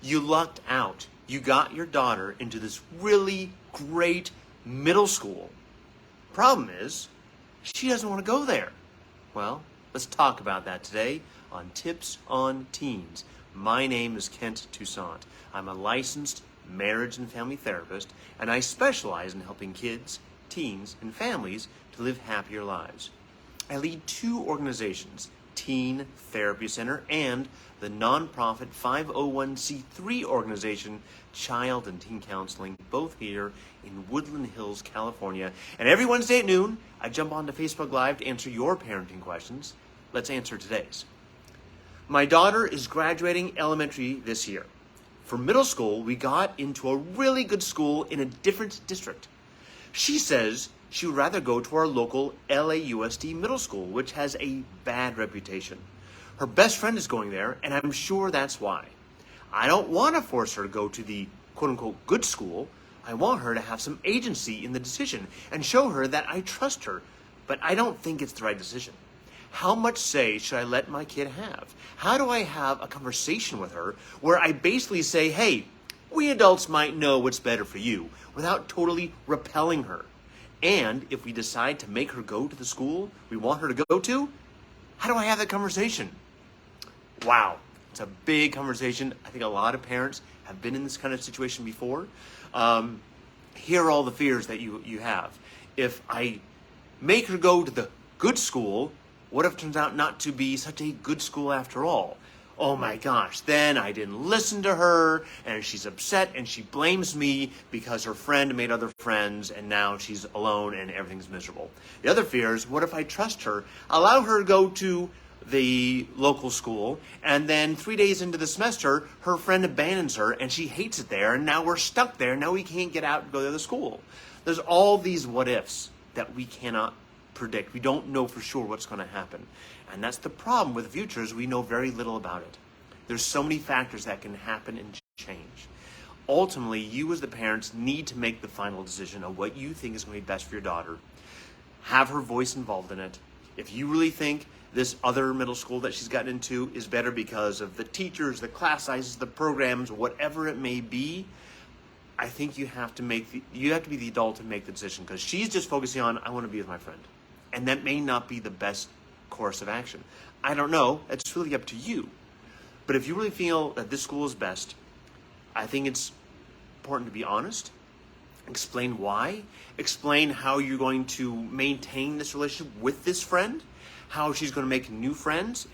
You lucked out. You got your daughter into this really great middle school. Problem is, she doesn't want to go there. Well, let's talk about that today on Tips on Teens. My name is Kent Toussaint. I'm a licensed marriage and family therapist, and I specialize in helping kids, teens, and families to live happier lives. I lead two organizations, Teen Therapy Center and the nonprofit 501c3 organization, Child and Teen Counseling, both here in Woodland Hills, California. And every Wednesday at noon, I jump onto Facebook Live to answer your parenting questions. Let's answer today's. My daughter is graduating elementary this year. For middle school, we got into a really good school in a different district. She says she would rather go to our local LAUSD Middle School, which has a bad reputation. Her best friend is going there, and I'm sure that's why. I don't want to force her to go to the quote-unquote good school. I want her to have some agency in the decision and show her that I trust her, but I don't think it's the right decision. How much say should I let my kid have? How do I have a conversation with her where I basically say, hey, we adults might know what's better for you, without totally repelling her? And if we decide to make her go to the school we want her to go to, how do I have that conversation? Wow, it's a big conversation. I think a lot of parents have been in this kind of situation before. Here are all the fears that you have. If I make her go to the good school, what if it turns out not to be such a good school after all? Oh my gosh, then I didn't listen to her, and she's upset, and she blames me because her friend made other friends, and now she's alone and everything's miserable. The other fear is, what if I trust her, allow her to go to the local school, and then 3 days into the semester, her friend abandons her, and she hates it there, and now we're stuck there, now we can't get out and go to the school. There's all these what-ifs that we cannot predict. We don't know for sure what's going to happen. And that's the problem with the future, is we know very little about it. There's so many factors that can happen and change. Ultimately, you as the parents need to make the final decision of what you think is going to be best for your daughter. Have her voice involved in it. If you really think this other middle school that she's gotten into is better because of the teachers, the class sizes, the programs, whatever it may be, I think you have to be the adult and make the decision, because she's just focusing on, I want to be with my friend. And that may not be the best course of action. I don't know. It's really up to you. But if you really feel that this school is best, I think it's important to be honest. Explain why. Explain how you're going to maintain this relationship with this friend. How she's going to make new friends.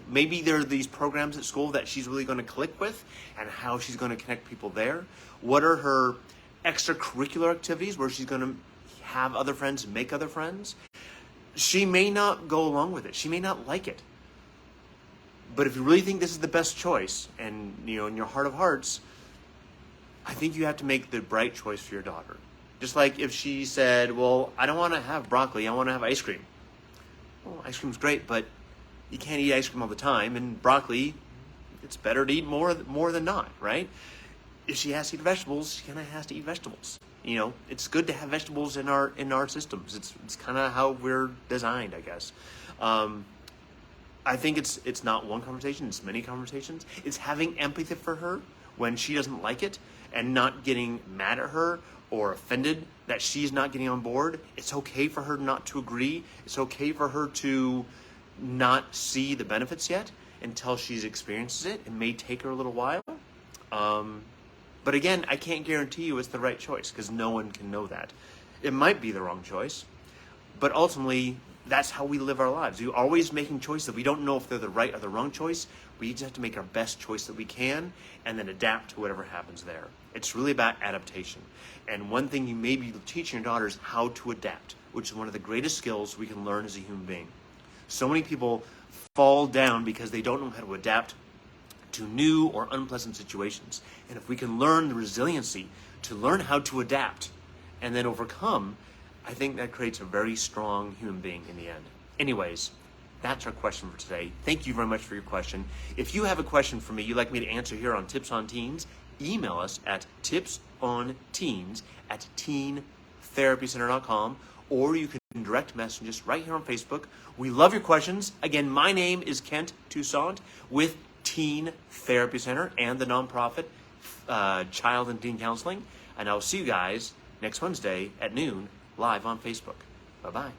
Maybe there are these programs at school that she's really going to click with, and how she's going to connect people there. What are her extracurricular activities where she's going to have other friends, make other friends? She may not go along with it. She may not like it. But if you really think this is the best choice, and in your heart of hearts, I think you have to make the right choice for your daughter. Just like if she said, well, I don't want to have broccoli, I want to have ice cream. Well, ice cream's great, but you can't eat ice cream all the time, and broccoli, it's better to eat more than not, right? If she has to eat vegetables, she kind of has to eat vegetables. It's good to have vegetables in our systems. It's kind of how we're designed, I guess. I think it's not one conversation, it's many conversations. It's having empathy for her when she doesn't like it, and not getting mad at her or offended that she's not getting on board. It's okay for her not to agree. It's okay for her to not see the benefits yet until she's experiences it. It may take her a little while. But again, I can't guarantee you it's the right choice, because no one can know that. It might be the wrong choice, but ultimately, that's how we live our lives. We're always making choices that we don't know if they're the right or the wrong choice. We just have to make our best choice that we can, and then adapt to whatever happens there. It's really about adaptation. And one thing you may be teaching your daughter is how to adapt, which is one of the greatest skills we can learn as a human being. So many people fall down because they don't know how to adapt to new or unpleasant situations. And if we can learn the resiliency to learn how to adapt and then overcome, I think that creates a very strong human being in the end. Anyways, that's our question for today. Thank you very much for your question. If you have a question for me you'd like me to answer here on Tips on Teens, email us at tipsonteens@teentherapycenter.com, or you can direct message us right here on Facebook. We love your questions. Again, my name is Kent Toussaint with Teen Therapy Center and the nonprofit Child and Teen Counseling. And I will see you guys next Wednesday at noon live on Facebook. Bye-bye.